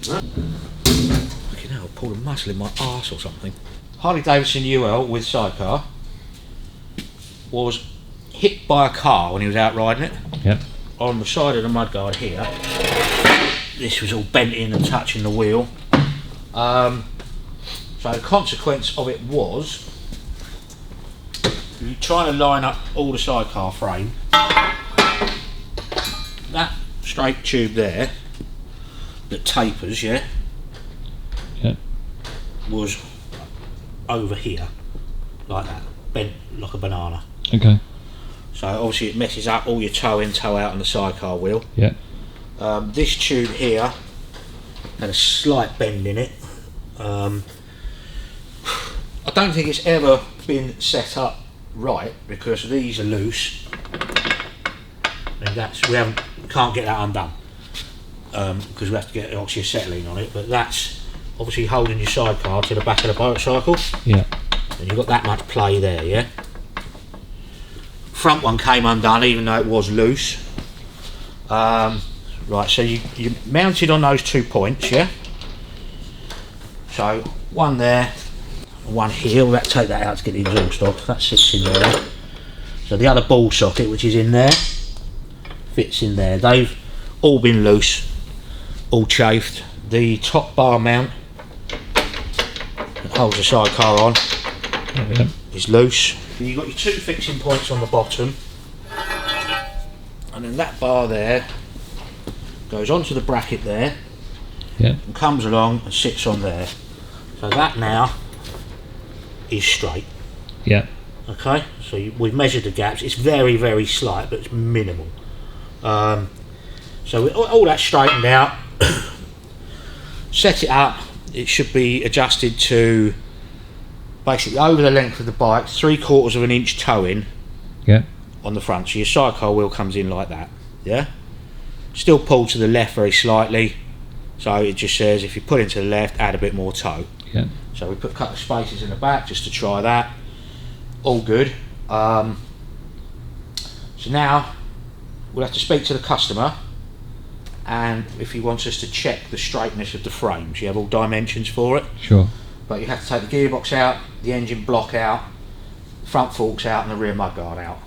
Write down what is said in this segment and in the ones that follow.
Fucking hell, pulled a muscle in my arse or something. Harley Davidson UL with sidecar was hit by a car when he was out riding it. Yep. On the side of the mudguard here. This was all bent in and touching the wheel. So the consequence of it was you're trying to line up all the sidecar frame. That straight tube there that tapers, yeah, was over here, like that, bent like a banana. Okay. So obviously it messes up all your toe in, toe out on the sidecar wheel. Yeah. This tube here had a slight bend in it. I don't think it's ever been set up right because these are loose, and can't get that undone because we have to get oxyacetylene on it. But that's obviously holding your sidecar to the back of the motorcycle. Yeah. And you've got that much play there, yeah. Front one came undone even though it was loose. Right, so you mounted on those 2 points, yeah. So one there, and one here. We'll have to take that out to get the exhaust off. That sits in there. So the other ball socket, which is in there, fits in there. They've all been loose, all chafed. The top bar mount that holds the sidecar on is loose. You've got your 2 fixing points on the bottom, and then that bar there goes onto the bracket there, and comes along and sits on there. So that now is straight. Yeah. Okay, so we've measured the gaps. It's very, very slight, but it's minimal. So with all that straightened out, set it up. It should be adjusted to basically over the length of the bike, 3/4 of an inch toe in. Yeah. On the front, so your sidecar wheel comes in like that. Yeah. Still pull to the left very slightly. So it just says if you pull into the left, add a bit more toe. Yeah. So we put a couple of spaces in the back just to try that. All good. So now we'll have to speak to the customer, and if he wants us to check the straightness of the frames, you have all dimensions for it. Sure. But you have to take the gearbox out, the engine block out, front forks out, and the rear mudguard out.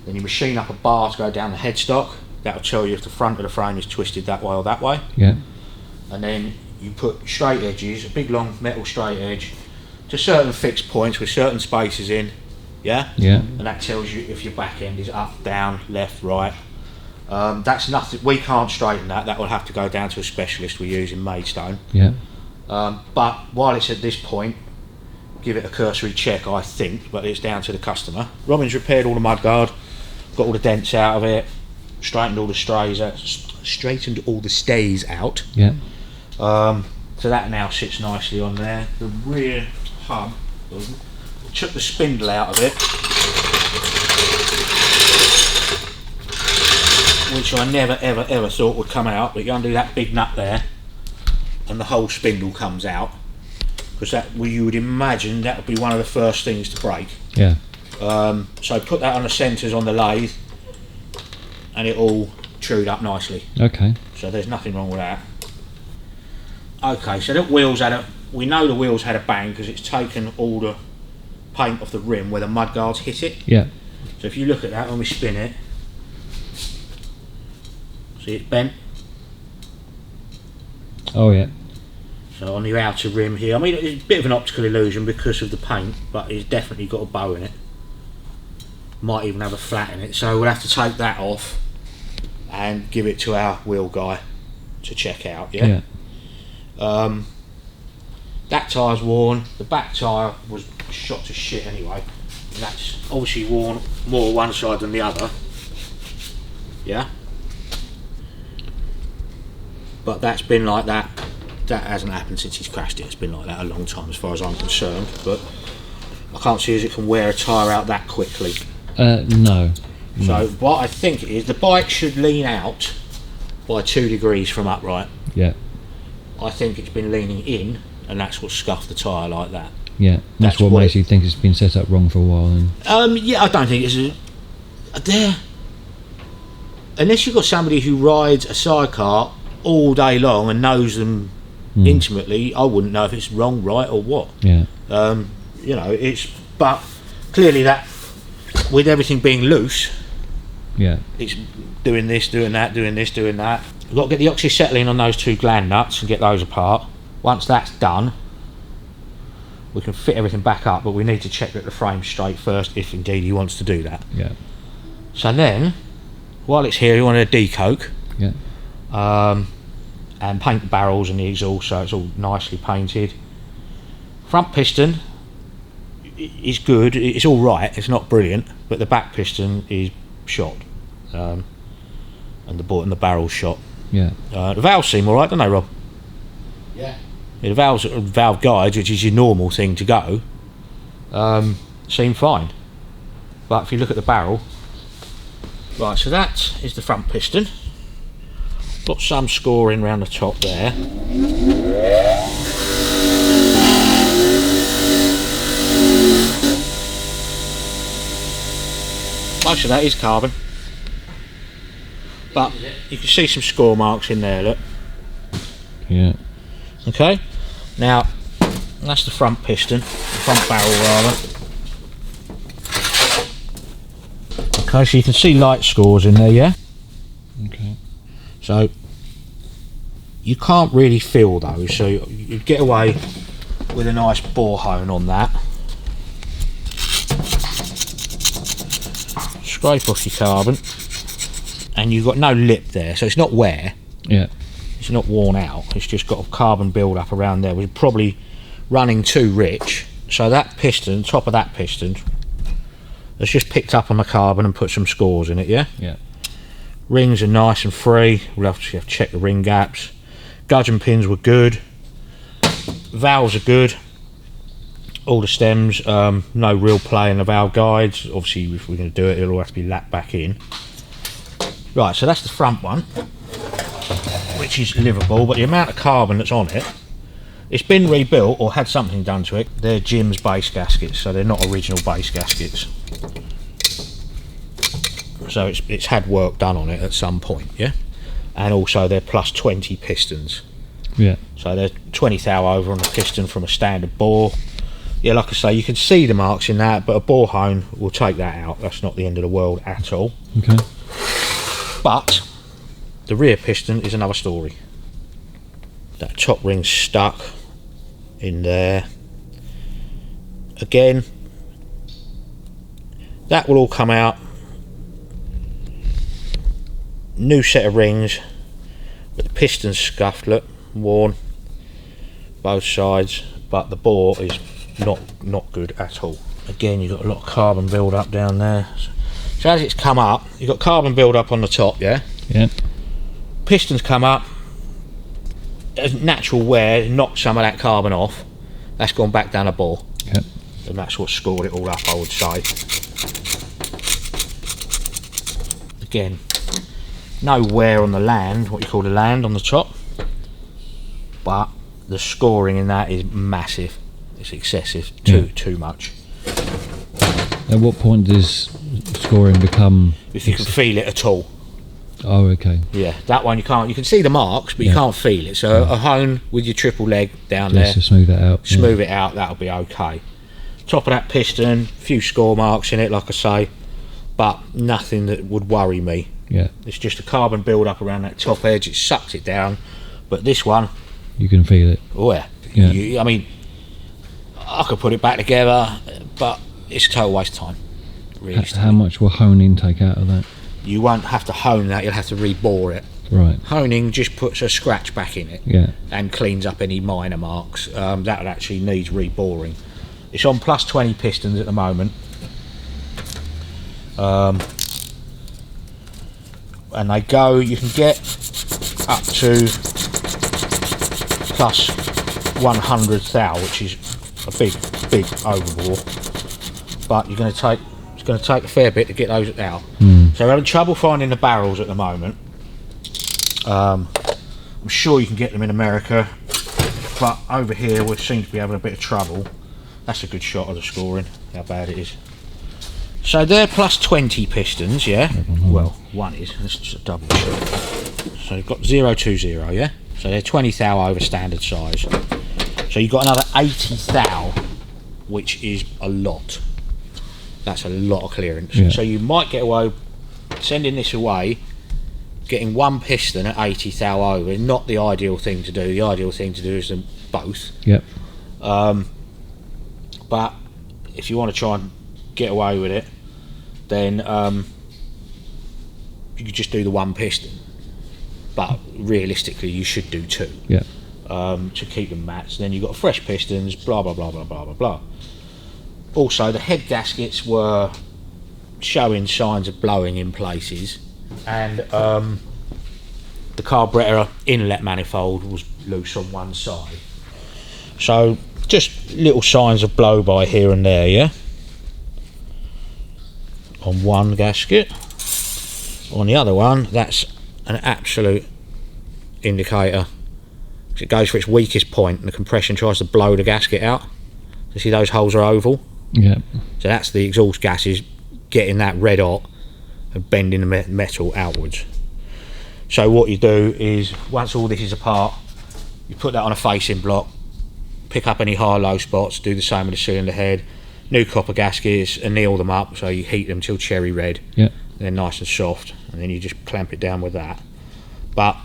Then you machine up a bar to go down the headstock. That'll tell you if the front of the frame is twisted that way or that way. Yeah. And then you put straight edges, a big long metal straight edge, to certain fixed points with certain spaces in. Yeah. Yeah. And that tells you if your back end is up, down, left, right. That's nothing. We can't straighten that. That will have to go down to a specialist we use in Maidstone. Yeah. But while it's at this point, give it a cursory check, I think, but it's down to the customer. Robin's repaired all the mudguard, got all the dents out of it, straightened all the strays out, straightened all the stays out. Yeah. So that now sits nicely on there. The rear hub, took the spindle out of it, which I never ever ever thought would come out, but you undo that big nut there and the whole spindle comes out, because that, well, you would imagine that would be one of the first things to break. Yeah. So put that on the centres on the lathe and it all trued up nicely. Okay. So there's nothing wrong with that. Okay, so the wheels we know the wheels had a bang because it's taken all the paint off the rim where the mudguards hit it. Yeah. So if you look at that when we spin it, see it's bent. Oh yeah. So on the outer rim here, I mean it's a bit of an optical illusion because of the paint, but it's definitely got a bow in it. Might even have a flat in it, so we'll have to take that off and give it to our wheel guy to check out. Yeah. That tyre's worn, the back tyre was shot to shit anyway, and that's obviously worn more one side than the other. Yeah. But that's been like that. That hasn't happened since he's crashed it. It's been like that a long time as far as I'm concerned, but I can't see as it can wear a tyre out that quickly. No. So what I think is the bike should lean out by 2 degrees from upright. Yeah. I think it's been leaning in, and that's what scuffed the tyre like that. Yeah. That's what makes you think it's been set up wrong for a while then. Yeah, I don't think it's there. Unless you've got somebody who rides a sidecar all day long and knows them intimately, I wouldn't know if it's wrong, right, or what. Yeah. You know, but clearly that, with everything being loose, Yeah. it's doing this, doing that, doing this, doing that. We've got to get the oxyacetylene on those two gland nuts and get those apart. Once that's done, we can fit everything back up, but we need to check that the frame's straight first, if indeed he wants to do that. Yeah. So then, while it's here, you want to decoke. Yeah. And paint the barrels and the exhaust so it's all nicely painted. Front piston is good, it's all right, it's not brilliant, but the back piston is shot, and the barrel's shot. Yeah. The valves seem all right, don't they, Rob? Yeah. The valve guides, which is your normal thing to go, seem fine. But if you look at the barrel, right, so that is the front piston. Got some scoring around the top there. Most of that is carbon, but you can see some score marks in there, look. Yeah. Okay, now that's the front piston, the front barrel rather. Okay, so you can see light scores in there, yeah? Okay. So you can't really feel those, so you get away with a nice bore hone on that. Scrape off your carbon, and you've got no lip there, so it's not wear. Yeah. It's not worn out, it's just got a carbon build up around there. We're probably running too rich, so that piston, top of that piston, has just picked up on the carbon and put some scores in it, yeah? Yeah. Rings are nice and free, we'll have to check the ring gaps. Gudgeon pins were good, valves are good, all the stems, no real play in the valve guides. Obviously if we're going to do it, it'll all have to be lapped back in. Right, so that's the front one, which is livable, but the amount of carbon that's on it, it's been rebuilt or had something done to it. They're Jim's base gaskets, so they're not original base gaskets. So it's had work done on it at some point, yeah? And also they're plus 20 pistons. Yeah. So they're 20 thou over on the piston from a standard bore. Yeah, like I say, you can see the marks in that, but a bore hone will take that out. That's not the end of the world at all. Okay. But the rear piston is another story. That top ring's stuck in there. Again, that will all come out. New set of rings, but the piston's scuffed, look, worn, both sides, but the bore is not good at all. Again, you've got a lot of carbon build up down there. So as it's come up, you've got carbon build up on the top, yeah? Yeah. Pistons come up, as natural wear, knocked some of that carbon off. That's gone back down a bore. Yeah. And that's what scored it all up, I would say. Again, no wear on the land, what you call the land on the top, but the scoring in that is massive. It's excessive, too much. At what point does scoring become... If you can feel it at all. Oh, okay. Yeah, that one you can't. You can see the marks, but you can't feel it. So a hone with your triple leg down Just there, to smooth it out. smooth it out, that'll be okay. Top of that piston, a few score marks in it, like I say, but nothing that would worry me. Yeah. It's just a carbon build up around that top edge. It sucks it down, but this one, You can feel it. oh yeah. I mean, I could put it back together, but it's a total waste of time. Really. How much will honing take out of that? You won't have to hone that, you'll have to rebore it. Right. Honing just puts a scratch back in it. Yeah. And cleans up any minor marks. That actually needs reboring. It's on plus 20 pistons at the moment. And they go, you can get up to plus 100 thou, which is a big overbore. But it's going to take a fair bit to get those out. So we're having trouble finding the barrels at the moment. I'm sure you can get them in America, but over here we seem to be having a bit of trouble. That's a good shot of the scoring, how bad it is. So they're plus 20 pistons, yeah? Well, one is, let's just double check. So you've got 020, yeah? So they're 20 thou over standard size. So you've got another 80 thou, which is a lot. That's a lot of clearance. Yeah. So you might get away sending this away, getting one piston at 80 thou over. Not the ideal thing to do. The ideal thing to do is them both. Yep. But if you want to try and get away with it, then you could just do the one piston. But realistically, you should do two. Yeah. To keep them matched. Then you've got fresh pistons, blah blah blah blah blah blah blah. Also, the head gaskets were showing signs of blowing in places, and the carburetor inlet manifold was loose on one side. So just little signs of blow by here and there, yeah. On one gasket. On the other one, that's an absolute indicator. It goes for its weakest point and the compression tries to blow the gasket out. You see those holes are oval? Yeah. So that's the exhaust gases getting that red hot and bending the metal outwards. So what you do is, once all this is apart, you put that on a facing block, pick up any high-low spots, do the same with the cylinder head, new copper gaskets, anneal them up so you heat them till cherry red. Yeah. They're nice and soft, and then you just clamp it down with that. But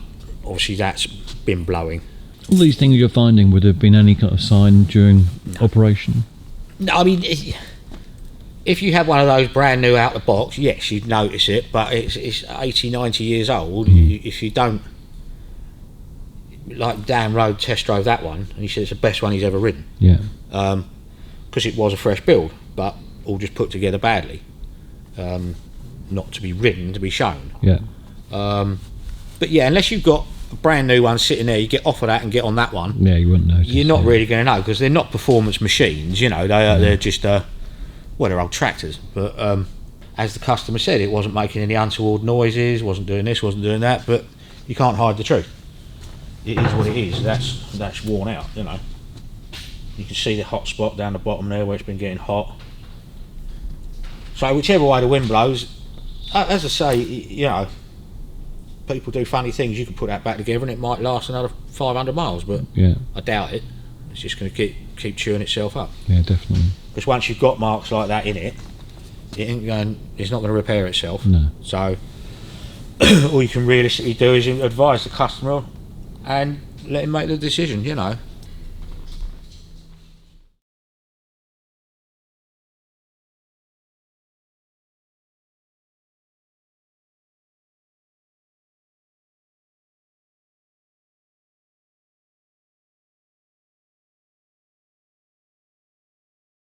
obviously that's been blowing. All these things you're finding, would there have been any kind of sign during operation? No, I mean, if you had one of those brand new out the box, yes, you'd notice it, but it's 80, 90 years old. If you don't, like Dan Road test drove that one, and he said it's the best one he's ever ridden. Yeah. Because it was a fresh build, but all just put together badly. Not to be ridden, to be shown. Yeah. But yeah, unless you've got a brand new one sitting there, you get off of that and get on that one. Yeah, you wouldn't notice. You're not really going to know, because they're not performance machines, you know. They're just well, they're old tractors. But as the customer said, it wasn't making any untoward noises, wasn't doing this, wasn't doing that. But you can't hide the truth. It is what it is. That's worn out, you know. You can see the hot spot down the bottom there where it's been getting hot. So whichever way the wind blows, as I say, you know, people do funny things. You can put that back together and it might last another 500 miles, but yeah, I doubt it. It's just going to keep chewing itself up. Yeah, definitely. Because once you've got marks like that in it, it's not going to repair itself. No. So all you can realistically do is advise the customer and let him make the decision, you know.